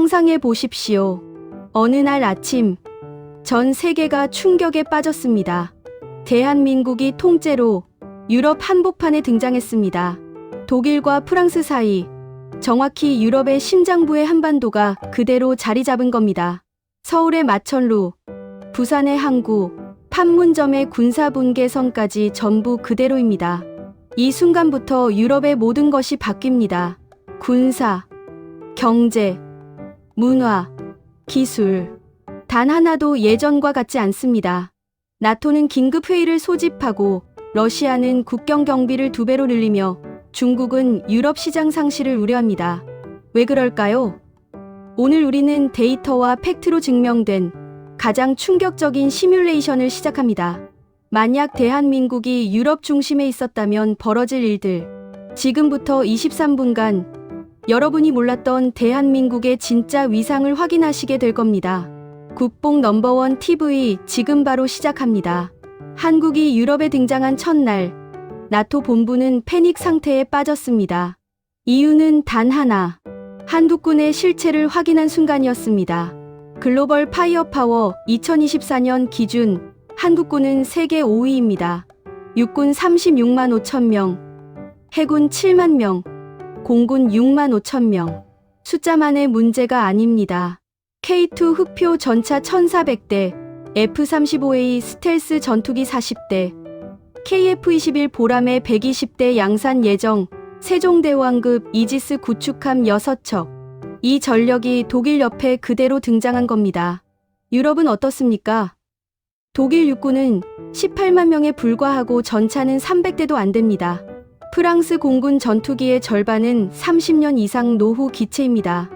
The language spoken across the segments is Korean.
상상해 보십시오. 어느 날 아침, 전 세계가 충격에 빠졌습니다. 대한민국이 통째로 유럽 한복판에 등장했습니다. 독일과 프랑스 사이, 정확히 유럽의 심장부의 한반도가 그대로 자리 잡은 겁니다. 서울의 마천루, 부산의 항구, 판문점의 군사분계선까지 전부 그대로입니다. 이 순간부터 유럽의 모든 것이 바뀝니다. 군사, 경제, 문화, 기술. 단 하나도 예전과 같지 않습니다. 나토는 긴급회의를 소집하고 러시아는 국경 경비를 2배로 늘리며 중국은 유럽 시장 상실을 우려합니다. 왜 그럴까요? 오늘 우리는 데이터와 팩트로 증명된 가장 충격적인 시뮬레이션을 시작합니다. 만약 대한민국이 유럽 중심에 있었다면 벌어질 일들. 지금부터 23분간 여러분이 몰랐던 대한민국의 진짜 위상을 확인하시게 될 겁니다. 국뽕 넘버원 TV 지금 바로 시작합니다. 한국이 유럽에 등장한 첫날, 나토 본부는 패닉 상태에 빠졌습니다. 이유는 단 하나, 한국군의 실체를 확인한 순간이었습니다. 글로벌 파이어파워 2024년 기준 한국군은 세계 5위입니다. 육군 36만 5천 명, 해군 7만 명, 공군 6만 5천 명. 숫자만의 문제가 아닙니다. K2 흑표 전차 1,400대, F-35A 스텔스 전투기 40대, KF-21 보람의 120대 양산 예정, 세종대왕급 이지스 구축함 6척. 이 전력이 독일 옆에 그대로 등장한 겁니다. 유럽은 어떻습니까? 독일 육군은 18만 명에 불과하고 전차는 300대도 안 됩니다. 프랑스 공군 전투기의 절반은 30년 이상 노후 기체입니다.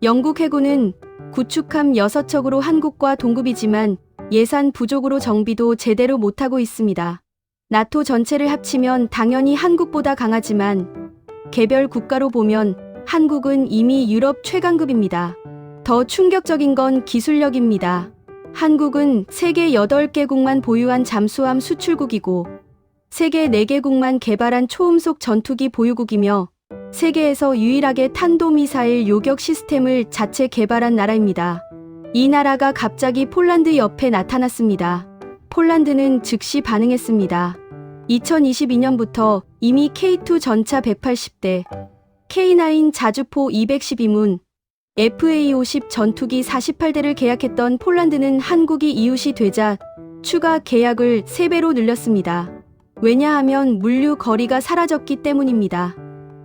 영국 해군은 구축함 6척으로 한국과 동급이지만 예산 부족으로 정비도 제대로 못하고 있습니다. 나토 전체를 합치면 당연히 한국보다 강하지만 개별 국가로 보면 한국은 이미 유럽 최강급입니다. 더 충격적인 건 기술력입니다. 한국은 세계 8개국만 보유한 잠수함 수출국이고 세계 4개국만 개발한 초음속 전투기 보유국이며 세계에서 유일하게 탄도미사일 요격 시스템을 자체 개발한 나라입니다. 이 나라가 갑자기 폴란드 옆에 나타났습니다. 폴란드는 즉시 반응했습니다. 2022년부터 이미 K2 전차 180대, K9 자주포 212문, FA-50 전투기 48대를 계약했던 폴란드는 한국이 이웃이 되자 추가 계약을 3배로 늘렸습니다. 왜냐하면 물류 거리가 사라졌기 때문입니다.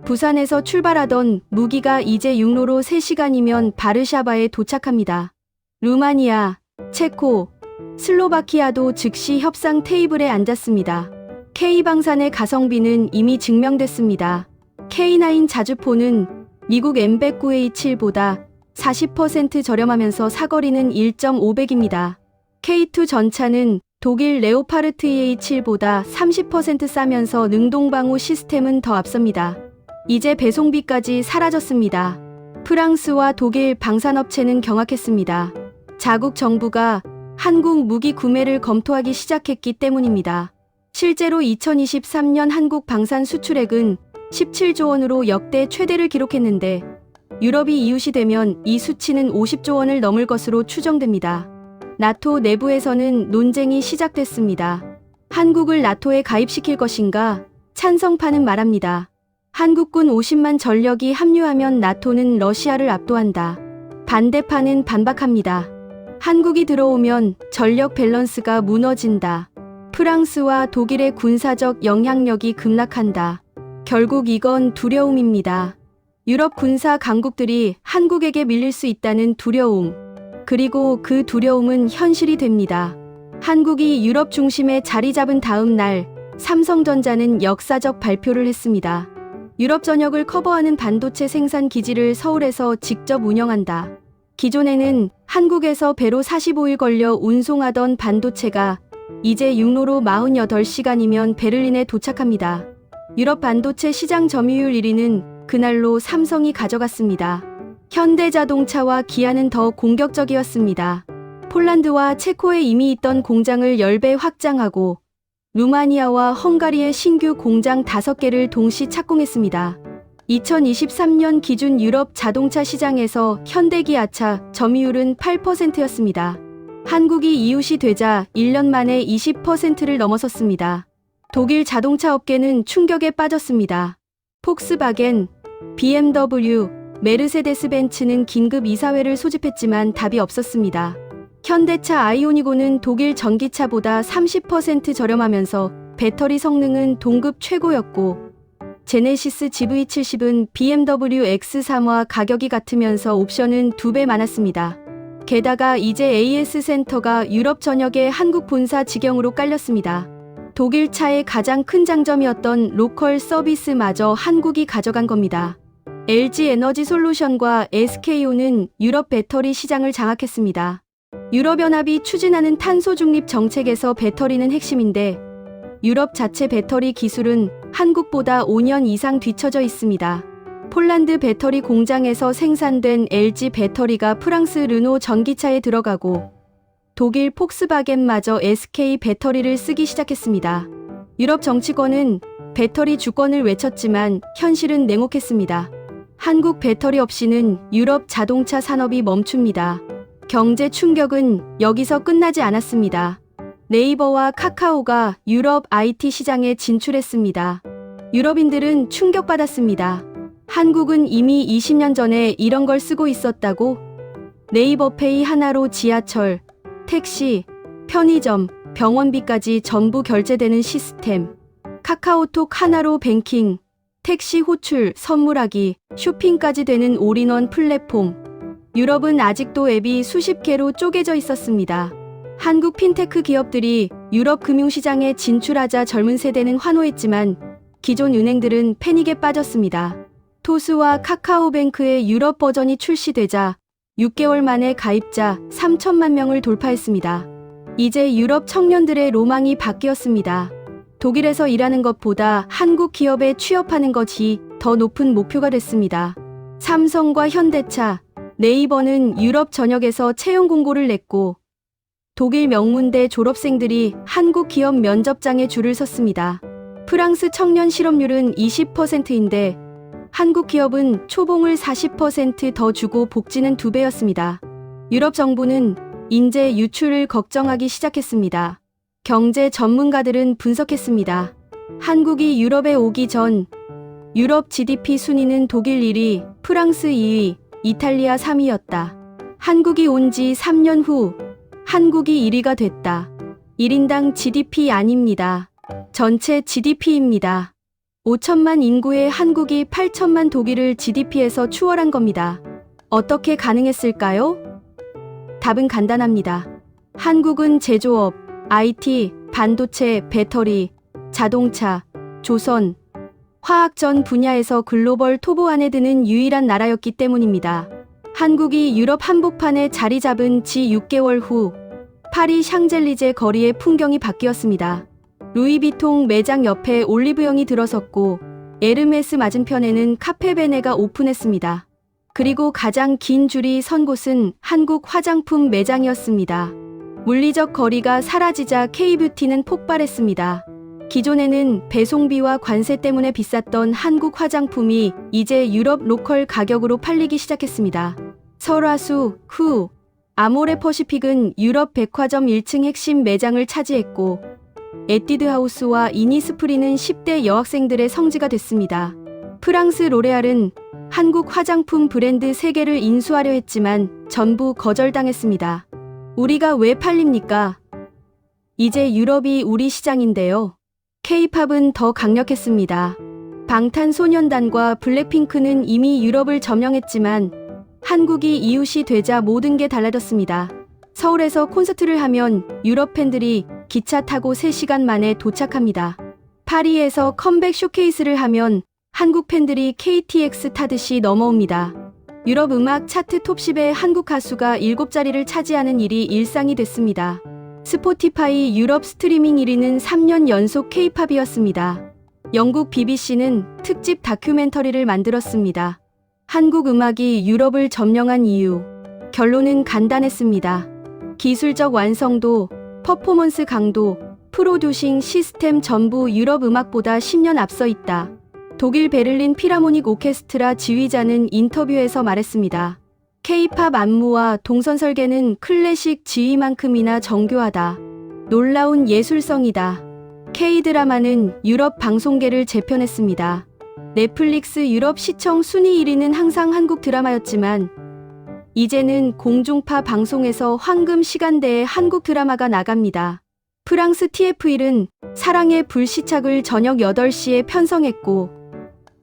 부산에서 출발하던 무기가 이제 육로로 3시간이면 바르샤바에 도착합니다. 루마니아, 체코, 슬로바키아도 즉시 협상 테이블에 앉았습니다. K방산의 가성비는 이미 증명됐습니다. K9 자주포는 미국 M109A7보다 40% 저렴하면서 사거리는 1.5배입니다. K2 전차는 독일 레오파르트 EA7보다 30% 싸면서 능동방호 시스템은 더 앞섭니다. 이제 배송비까지 사라졌습니다. 프랑스와 독일 방산업체는 경악했습니다. 자국 정부가 한국 무기 구매를 검토하기 시작했기 때문입니다. 실제로 2023년 한국 방산 수출액은 17조 원으로 역대 최대를 기록했는데 유럽이 이웃이 되면 이 수치는 50조 원을 넘을 것으로 추정됩니다. 나토 내부에서는 논쟁이 시작됐습니다. 한국을 나토에 가입시킬 것인가? 찬성파는 말합니다. 한국군 50만 전력이 합류하면 나토는 러시아를 압도한다. 반대파는 반박합니다. 한국이 들어오면 전력 밸런스가 무너진다. 프랑스와 독일의 군사적 영향력이 급락한다. 결국 이건 두려움입니다. 유럽 군사 강국들이 한국에게 밀릴 수 있다는 두려움. 그리고 그 두려움은 현실이 됩니다. 한국이 유럽 중심에 자리 잡은 다음 날 삼성전자는 역사적 발표를 했습니다. 유럽 전역을 커버하는 반도체 생산 기지를 서울에서 직접 운영한다. 기존에는 한국에서 배로 45일 걸려 운송하던 반도체가 이제 육로로 48시간이면 베를린에 도착합니다. 유럽 반도체 시장 점유율 1위는 그날로 삼성이 가져갔습니다. 현대자동차와 기아는 더 공격적이었습니다. 폴란드와 체코에 이미 있던 공장을 10배 확장하고 루마니아와 헝가리의 신규 공장 5개를 동시 착공했습니다. 2023년 기준 유럽 자동차 시장에서 현대기아차 점유율은 8%였습니다. 한국이 이웃이 되자 1년 만에 20%를 넘어섰습니다. 독일 자동차 업계는 충격에 빠졌습니다. 폭스바겐, BMW, 메르세데스 벤츠는 긴급 이사회를 소집했지만 답이 없었습니다. 현대차 아이오니고는 독일 전기차보다 30% 저렴하면서 배터리 성능은 동급 최고였고, 제네시스 GV70은 BMW X3와 가격이 같으면서 옵션은 2배 많았습니다. 게다가 이제 AS 센터가 유럽 전역에 한국 본사 직영으로 깔렸습니다. 독일 차의 가장 큰 장점이었던 로컬 서비스마저 한국이 가져간 겁니다. LG 에너지 솔루션과 SK온은 유럽 배터리 시장을 장악했습니다. 유럽연합이 추진하는 탄소 중립 정책에서 배터리는 핵심인데, 유럽 자체 배터리 기술은 한국보다 5년 이상 뒤처져 있습니다. 폴란드 배터리 공장에서 생산된 LG 배터리가 프랑스 르노 전기차에 들어가고, 독일 폭스바겐마저 SK 배터리를 쓰기 시작했습니다. 유럽 정치권은 배터리 주권을 외쳤지만 현실은 냉혹했습니다. 한국 배터리 없이는 유럽 자동차 산업이 멈춥니다. 경제 충격은 여기서 끝나지 않았습니다. 네이버와 카카오가 유럽 IT 시장에 진출했습니다. 유럽인들은 충격받았습니다. 한국은 이미 20년 전에 이런 걸 쓰고 있었다고? 네이버페이 하나로 지하철, 택시, 편의점, 병원비까지 전부 결제되는 시스템. 카카오톡 하나로 뱅킹, 택시 호출, 선물하기, 쇼핑까지 되는 올인원 플랫폼. 유럽은 아직도 앱이 수십 개로 쪼개져 있었습니다. 한국 핀테크 기업들이 유럽 금융시장에 진출하자 젊은 세대는 환호했지만 기존 은행들은 패닉에 빠졌습니다. 토스와 카카오뱅크의 유럽 버전이 출시되자 6개월 만에 가입자 3천만 명을 돌파했습니다. 이제 유럽 청년들의 로망이 바뀌었습니다. 독일에서 일하는 것보다 한국 기업에 취업하는 것이 더 높은 목표가 됐습니다. 삼성과 현대차, 네이버는 유럽 전역에서 채용 공고를 냈고, 독일 명문대 졸업생들이 한국 기업 면접장에 줄을 섰습니다. 프랑스 청년 실업률은 20%인데 한국 기업은 초봉을 40% 더 주고 복지는 2배였습니다. 유럽 정부는 인재 유출을 걱정하기 시작했습니다. 경제 전문가들은 분석했습니다. 한국이 유럽에 오기 전 유럽 GDP 순위는 독일 1위, 프랑스 2위, 이탈리아 3위였다. 한국이 온 지 3년 후 한국이 1위가 됐다. 1인당 GDP 아닙니다. 전체 GDP입니다. 5천만 인구의 한국이 8천만 독일을 GDP에서 추월한 겁니다. 어떻게 가능했을까요? 답은 간단합니다. 한국은 제조업, IT, 반도체, 배터리, 자동차, 조선, 화학 전 분야에서 글로벌 톱 안에 드는 유일한 나라였기 때문입니다. 한국이 유럽 한복판에 자리 잡은 지 6개월 후 파리 샹젤리제 거리의 풍경이 바뀌었습니다. 루이비통 매장 옆에 올리브영이 들어섰고 에르메스 맞은편에는 카페베네가 오픈했습니다. 그리고 가장 긴 줄이 선 곳은 한국 화장품 매장이었습니다. 물리적 거리가 사라지자 K뷰티는 폭발했습니다. 기존에는 배송비와 관세 때문에 비쌌던 한국 화장품이 이제 유럽 로컬 가격으로 팔리기 시작했습니다. 설화수, 후, 아모레 퍼시픽은 유럽 백화점 1층 핵심 매장을 차지했고, 에뛰드하우스와 이니스프리는 10대 여학생들의 성지가 됐습니다. 프랑스 로레알은 한국 화장품 브랜드 3개를 인수하려 했지만 전부 거절당했습니다. 우리가 왜 팔립니까? 이제 유럽이 우리 시장인데요. K-팝은 더 강력했습니다. 방탄소년단과 블랙핑크는 이미 유럽을 점령했지만 한국이 이웃이 되자 모든 게 달라졌습니다. 서울에서 콘서트를 하면 유럽 팬들이 기차 타고 3시간 만에 도착합니다. 파리에서 컴백 쇼케이스를 하면 한국 팬들이 KTX 타듯이 넘어옵니다. 유럽 음악 차트 톱10에 한국 가수가 7자리를 차지하는 일이 일상이 됐습니다. 스포티파이 유럽 스트리밍 1위는 3년 연속 K-팝이었습니다. 영국 BBC는 특집 다큐멘터리를 만들었습니다. 한국 음악이 유럽을 점령한 이유. 결론은 간단했습니다. 기술적 완성도, 퍼포먼스 강도, 프로듀싱 시스템 전부 유럽 음악보다 10년 앞서 있다. 독일 베를린 피라모닉 오케스트라 지휘자는 인터뷰에서 말했습니다. K-팝 안무와 동선 설계는 클래식 지휘만큼이나 정교하다. 놀라운 예술성이다. K-드라마는 유럽 방송계를 재편했습니다. 넷플릭스 유럽 시청 순위 1위는 항상 한국 드라마였지만 이제는 공중파 방송에서 황금 시간대에 한국 드라마가 나갑니다. 프랑스 TF1은 사랑의 불시착을 저녁 8시에 편성했고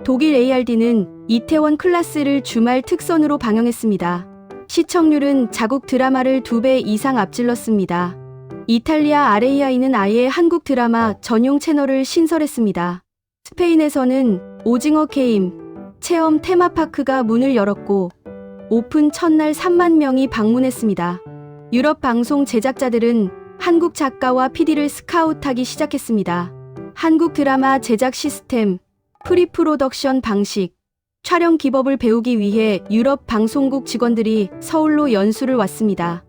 독일 ARD는 이태원 클라스를 주말 특선으로 방영했습니다. 시청률은 자국 드라마를 2배 이상 앞질렀습니다. 이탈리아 RAI는 아예 한국 드라마 전용 채널을 신설했습니다. 스페인에서는 오징어 게임, 체험 테마파크가 문을 열었고 오픈 첫날 3만 명이 방문했습니다. 유럽 방송 제작자들은 한국 작가와 PD를 스카우트하기 시작했습니다. 한국 드라마 제작 시스템, 프리프로덕션 방식, 촬영 기법을 배우기 위해 유럽 방송국 직원들이 서울로 연수를 왔습니다.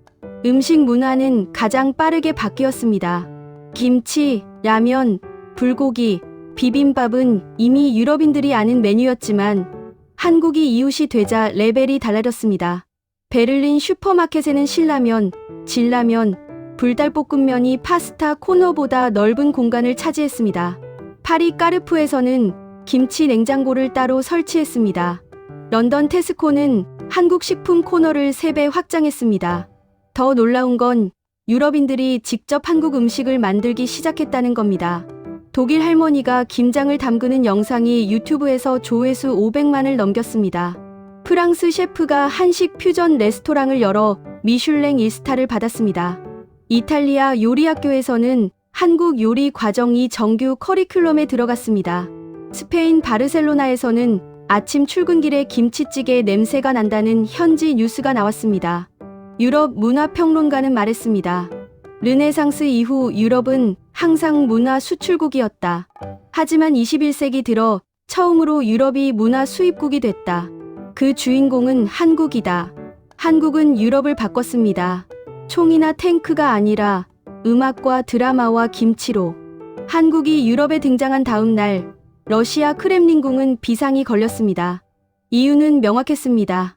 음식 문화는 가장 빠르게 바뀌었습니다. 김치, 라면, 불고기, 비빔밥은 이미 유럽인들이 아는 메뉴였지만 한국이 이웃이 되자 레벨이 달라졌습니다. 베를린 슈퍼마켓에는 신라면, 진라면, 불달볶음면이 파스타 코너보다 넓은 공간을 차지했습니다. 파리 까르푸에서는 김치 냉장고를 따로 설치했습니다. 런던 테스코는 한국 식품 코너를 3배 확장했습니다. 더 놀라운 건 유럽인들이 직접 한국 음식을 만들기 시작했다는 겁니다. 독일 할머니가 김장을 담그는 영상이 유튜브에서 조회수 500만을 넘겼습니다. 프랑스 셰프가 한식 퓨전 레스토랑을 열어 미슐랭 1스타를 받았습니다. 이탈리아 요리학교에서는 한국 요리 과정이 정규 커리큘럼에 들어갔습니다. 스페인 바르셀로나에서는 아침 출근길에 김치찌개 냄새가 난다는 현지 뉴스가 나왔습니다. 유럽 문화평론가는 말했습니다. 르네상스 이후 유럽은 항상 문화 수출국이었다. 하지만 21세기 들어 처음으로 유럽이 문화 수입국이 됐다. 그 주인공은 한국이다. 한국은 유럽을 바꿨습니다. 총이나 탱크가 아니라 음악과 드라마와 김치로. 한국이 유럽에 등장한 다음 날 러시아 크렘린궁은 비상이 걸렸습니다. 이유는 명확했습니다.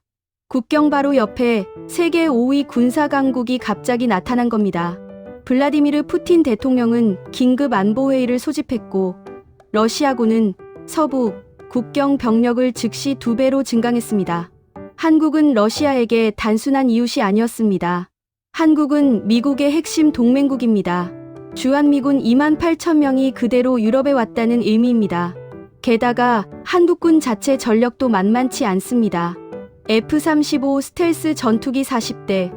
국경 바로 옆에 세계 5위 군사 강국이 갑자기 나타난 겁니다. 블라디미르 푸틴 대통령은 긴급 안보회의를 소집했고 러시아군은 서부 국경 병력을 즉시 2배로 증강했습니다. 한국은 러시아에게 단순한 이웃이 아니었습니다. 한국은 미국의 핵심 동맹국입니다. 주한미군 28,000명이 그대로 유럽에 왔다는 의미입니다. 게다가 한국군 자체 전력도 만만치 않습니다. F-35 스텔스 전투기 40대,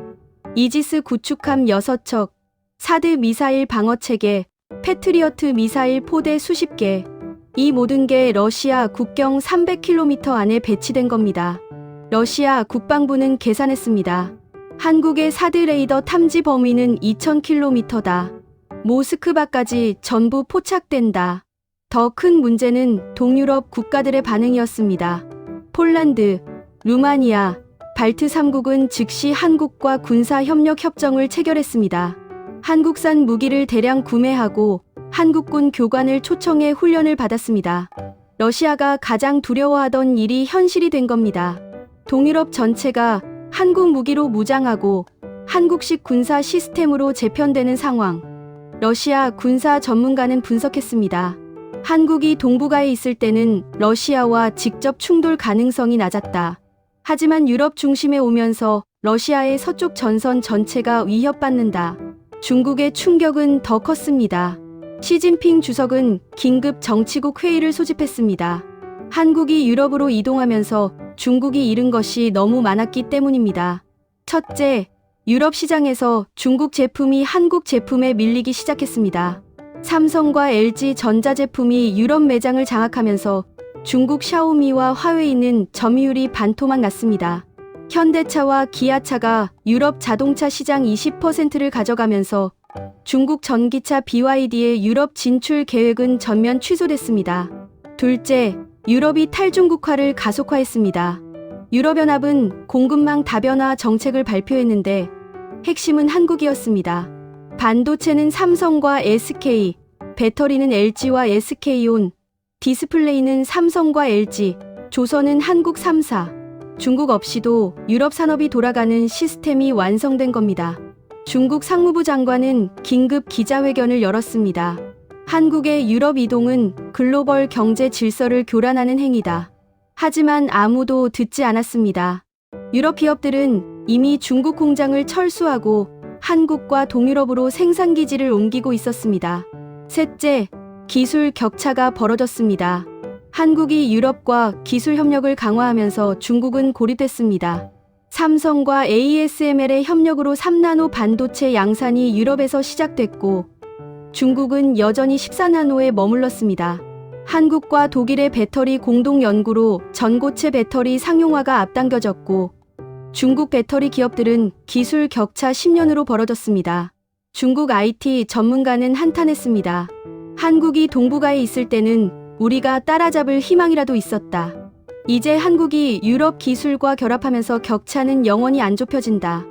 이지스 구축함 6척, 사드 미사일 방어체계, 패트리어트 미사일 포대 수십 개, 이 모든 게 러시아 국경 300km 안에 배치된 겁니다. 러시아 국방부는 계산했습니다. 한국의 사드 레이더 탐지 범위는 2000km다. 모스크바까지 전부 포착된다. 더 큰 문제는 동유럽 국가들의 반응이었습니다. 폴란드, 루마니아, 발트 3국은 즉시 한국과 군사협력 협정을 체결했습니다. 한국산 무기를 대량 구매하고 한국군 교관을 초청해 훈련을 받았습니다. 러시아가 가장 두려워하던 일이 현실이 된 겁니다. 동유럽 전체가 한국 무기로 무장하고 한국식 군사 시스템으로 재편되는 상황. 러시아 군사 전문가는 분석했습니다. 한국이 동북아에 있을 때는 러시아와 직접 충돌 가능성이 낮았다. 하지만 유럽 중심에 오면서 러시아의 서쪽 전선 전체가 위협받는다. 중국의 충격은 더 컸습니다. 시진핑 주석은 긴급 정치국 회의를 소집했습니다. 한국이 유럽으로 이동하면서 중국이 잃은 것이 너무 많았기 때문입니다. 첫째, 유럽 시장에서 중국 제품이 한국 제품에 밀리기 시작했습니다. 삼성과 LG 전자제품이 유럽 매장을 장악하면서 중국 샤오미와 화웨이는 점유율이 반토막 났습니다. 현대차와 기아차가 유럽 자동차 시장 20%를 가져가면서 중국 전기차 BYD의 유럽 진출 계획은 전면 취소됐습니다. 둘째, 유럽이 탈중국화를 가속화했습니다. 유럽연합은 공급망 다변화 정책을 발표했는데 핵심은 한국이었습니다. 반도체는 삼성과 SK, 배터리는 LG와 SK온, 디스플레이는 삼성과 LG, 조선은 한국 3사. 중국 없이도 유럽 산업이 돌아가는 시스템이 완성된 겁니다. 중국 상무부 장관은 긴급 기자회견을 열었습니다. 한국의 유럽 이동은 글로벌 경제 질서를 교란하는 행위다. 하지만 아무도 듣지 않았습니다. 유럽 기업들은 이미 중국 공장을 철수하고 한국과 동유럽으로 생산기지를 옮기고 있었습니다. 셋째, 기술 격차가 벌어졌습니다. 한국이 유럽과 기술 협력을 강화하면서 중국은 고립됐습니다. 삼성과 ASML의 협력으로 3나노 반도체 양산이 유럽에서 시작됐고 중국은 여전히 14나노에 머물렀습니다. 한국과 독일의 배터리 공동 연구로 전고체 배터리 상용화가 앞당겨졌고 중국 배터리 기업들은 기술 격차 10년으로 벌어졌습니다. 중국 IT 전문가는 한탄했습니다. 한국이 동북아에 있을 때는 우리가 따라잡을 희망이라도 있었다. 이제 한국이 유럽 기술과 결합하면서 격차는 영원히 안 좁혀진다.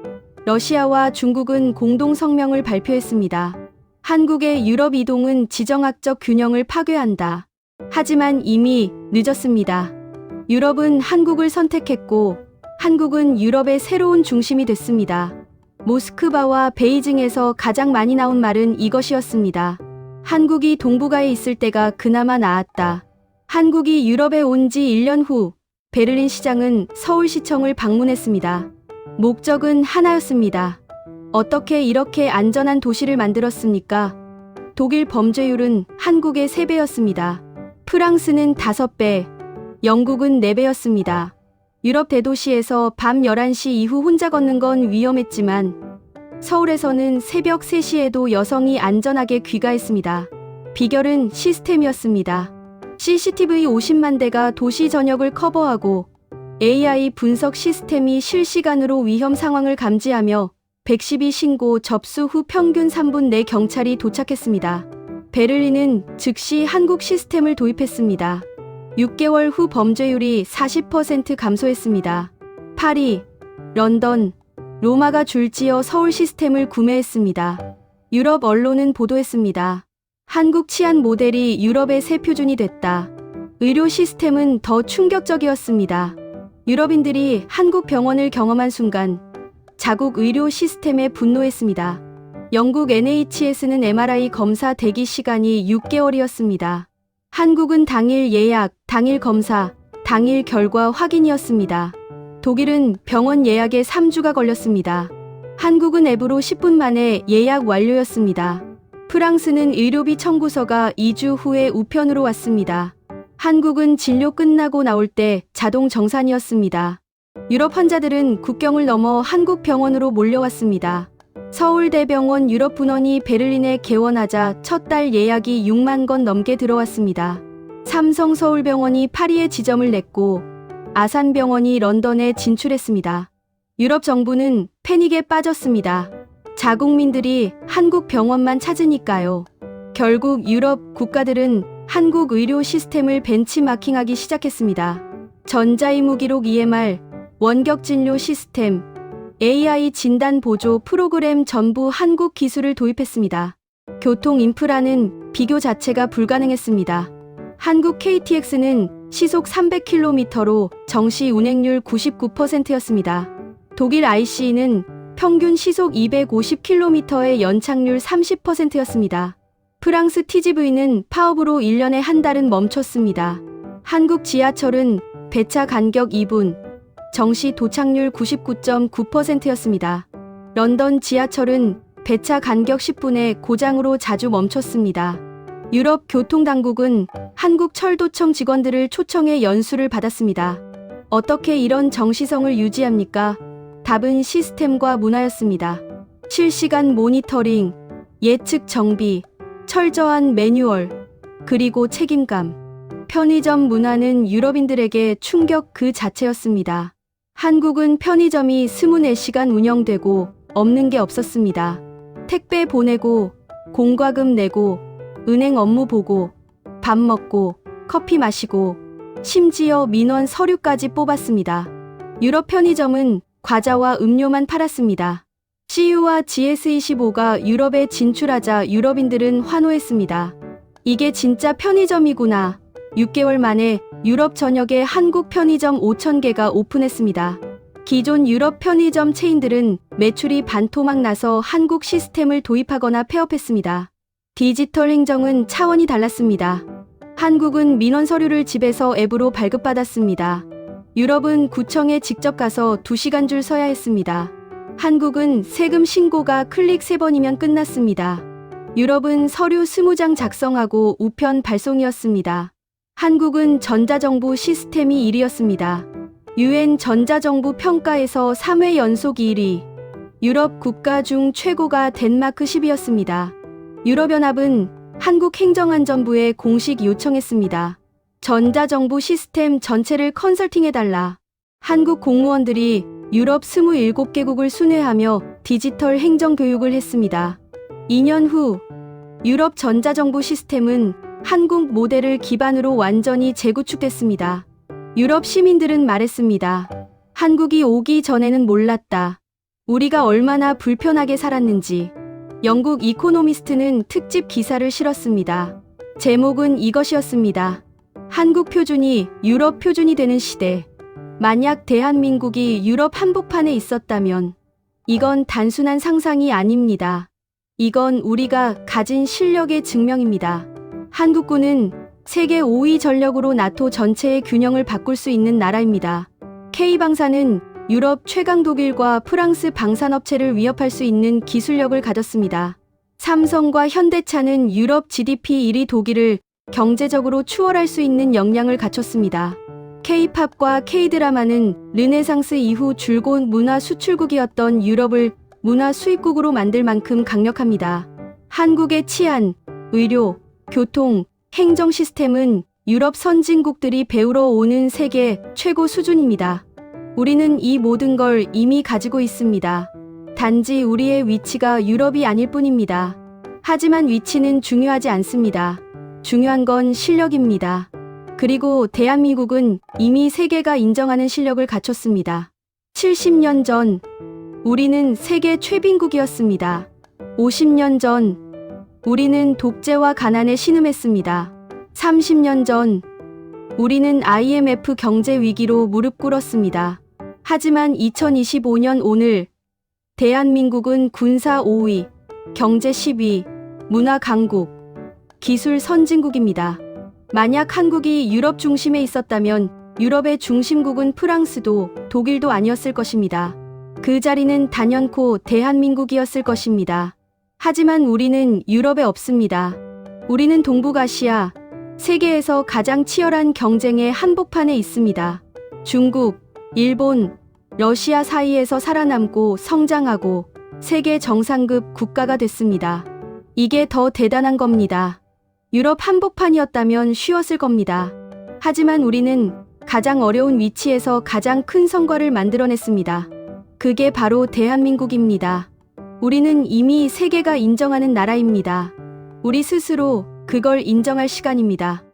러시아와 중국은 공동 성명을 발표했습니다. 한국의 유럽 이동은 지정학적 균형을 파괴한다. 하지만 이미 늦었습니다. 유럽은 한국을 선택했고 한국은 유럽의 새로운 중심이 됐습니다. 모스크바와 베이징에서 가장 많이 나온 말은 이것이었습니다. 한국이 동북아에 있을 때가 그나마 나았다. 한국이 유럽에 온 지 1년 후 베를린 시장은 서울시청을 방문했습니다. 목적은 하나였습니다. 어떻게 이렇게 안전한 도시를 만들었습니까? 독일 범죄율은 한국의 3배였습니다. 프랑스는 5배, 영국은 4배였습니다. 유럽 대도시에서 밤 11시 이후 혼자 걷는 건 위험했지만 서울에서는 새벽 3시에도 여성이 안전하게 귀가했습니다. 비결은 시스템이었습니다. CCTV 50만 대가 도시 전역을 커버하고 AI 분석 시스템이 실시간으로 위험 상황을 감지하며 112 신고 접수 후 평균 3분 내 경찰이 도착했습니다. 베를린은 즉시 한국 시스템을 도입했습니다. 6개월 후 범죄율이 40% 감소했습니다. 파리, 런던, 로마가 줄지어 서울 시스템을 구매했습니다. 유럽 언론은 보도했습니다. 한국 치안 모델이 유럽의 새 표준이 됐다. 의료 시스템은 더 충격적이었습니다. 유럽인들이 한국 병원을 경험한 순간 자국 의료 시스템에 분노했습니다. 영국 NHS는 MRI 검사 대기 시간이 6개월이었습니다. 한국은 당일 예약, 당일 검사, 당일 결과 확인이었습니다. 독일은 병원 예약에 3주가 걸렸습니다. 한국은 앱으로 10분 만에 예약 완료였습니다. 프랑스는 의료비 청구서가 2주 후에 우편으로 왔습니다. 한국은 진료 끝나고 나올 때 자동 정산이었습니다. 유럽 환자들은 국경을 넘어 한국 병원으로 몰려왔습니다. 서울대병원 유럽 분원이 베를린에 개원하자 첫 달 예약이 6만 건 넘게 들어왔습니다. 삼성 서울병원이 파리에 지점을 냈고 아산병원이 런던에 진출했습니다. 유럽 정부는 패닉에 빠졌습니다. 자국민들이 한국 병원만 찾으니까요. 결국 유럽 국가들은 한국 의료 시스템을 벤치마킹하기 시작했습니다. 전자의무기록 EMR, 원격 진료 시스템, AI 진단 보조 프로그램 전부 한국 기술을 도입했습니다. 교통 인프라는 비교 자체가 불가능했습니다. 한국 KTX는 시속 300km로 정시 운행률 99%였습니다. 독일 ICE는 평균 시속 250km의 연착률 30%였습니다. 프랑스 TGV는 파업으로 1년에 한 달은 멈췄습니다. 한국 지하철은 배차 간격 2분, 정시 도착률 99.9%였습니다. 런던 지하철은 배차 간격 10분에 고장으로 자주 멈췄습니다. 유럽 교통당국은 한국 철도청 직원들을 초청해 연수를 받았습니다. 어떻게 이런 정시성을 유지합니까? 답은 시스템과 문화였습니다. 실시간 모니터링, 예측 정비, 철저한 매뉴얼, 그리고 책임감. 편의점 문화는 유럽인들에게 충격 그 자체였습니다. 한국은 편의점이 24시간 운영되고 없는 게 없었습니다. 택배 보내고, 공과금 내고, 은행 업무 보고, 밥 먹고, 커피 마시고, 심지어 민원 서류까지 뽑았습니다. 유럽 편의점은 과자와 음료만 팔았습니다. CU와 GS25가 유럽에 진출하자 유럽인들은 환호했습니다. 이게 진짜 편의점이구나. 6개월 만에 유럽 전역에 한국 편의점 5,000개가 오픈했습니다. 기존 유럽 편의점 체인들은 매출이 반토막 나서 한국 시스템을 도입하거나 폐업했습니다. 디지털 행정은 차원이 달랐습니다. 한국은 민원 서류를 집에서 앱으로 발급받았습니다. 유럽은 구청에 직접 가서 2시간 줄 서야 했습니다. 한국은 세금 신고가 클릭 3번이면 끝났습니다. 유럽은 서류 20장 작성하고 우편 발송이었습니다. 한국은 전자정부 시스템이 1위였습니다. UN 전자정부 평가에서 3회 연속 1위. 유럽 국가 중 최고가 덴마크 10위였습니다. 유럽연합은 한국행정안전부에 공식 요청했습니다. 전자정부 시스템 전체를 컨설팅해달라. 한국 공무원들이 유럽 27개국을 순회하며 디지털 행정교육을 했습니다. 2년 후 유럽 전자정부 시스템은 한국 모델을 기반으로 완전히 재구축됐습니다. 유럽 시민들은 말했습니다. 한국이 오기 전에는 몰랐다. 우리가 얼마나 불편하게 살았는지. 영국 이코노미스트는 특집 기사를 실었습니다. 제목은 이것이었습니다. 한국 표준이 유럽 표준이 되는 시대. 만약 대한민국이 유럽 한복판에 있었다면 이건 단순한 상상이 아닙니다. 이건 우리가 가진 실력의 증명입니다. 한국군은 세계 5위 전력으로 나토 전체의 균형을 바꿀 수 있는 나라입니다. K방사는 유럽 최강 독일과 프랑스 방산업체를 위협할 수 있는 기술력을 가졌습니다. 삼성과 현대차는 유럽 GDP 1위 독일을 경제적으로 추월할 수 있는 역량을 갖췄습니다. K-팝과 K-드라마는 르네상스 이후 줄곧 문화 수출국이었던 유럽을 문화 수입국으로 만들 만큼 강력합니다. 한국의 치안, 의료, 교통, 행정 시스템은 유럽 선진국들이 배우러 오는 세계 최고 수준입니다. 우리는 이 모든 걸 이미 가지고 있습니다. 단지 우리의 위치가 유럽이 아닐 뿐입니다. 하지만 위치는 중요하지 않습니다. 중요한 건 실력입니다. 그리고 대한민국은 이미 세계가 인정하는 실력을 갖췄습니다. 70년 전 우리는 세계 최빈국이었습니다. 50년 전 우리는 독재와 가난에 신음했습니다. 30년 전 우리는 IMF 경제 위기로 무릎 꿇었습니다. 하지만 2025년 오늘 대한민국은 군사 5위, 경제 10위, 문화 강국, 기술 선진국입니다. 만약 한국이 유럽 중심에 있었다면 유럽의 중심국은 프랑스도 독일도 아니었을 것입니다. 그 자리는 단연코 대한민국이었을 것입니다. 하지만 우리는 유럽에 없습니다. 우리는 동북아시아, 세계에서 가장 치열한 경쟁의 한복판에 있습니다. 중국, 일본, 러시아 사이에서 살아남고 성장하고 세계 정상급 국가가 됐습니다. 이게 더 대단한 겁니다. 유럽 한복판이었다면 쉬웠을 겁니다. 하지만 우리는 가장 어려운 위치에서 가장 큰 성과를 만들어냈습니다. 그게 바로 대한민국입니다. 우리는 이미 세계가 인정하는 나라입니다. 우리 스스로 그걸 인정할 시간입니다.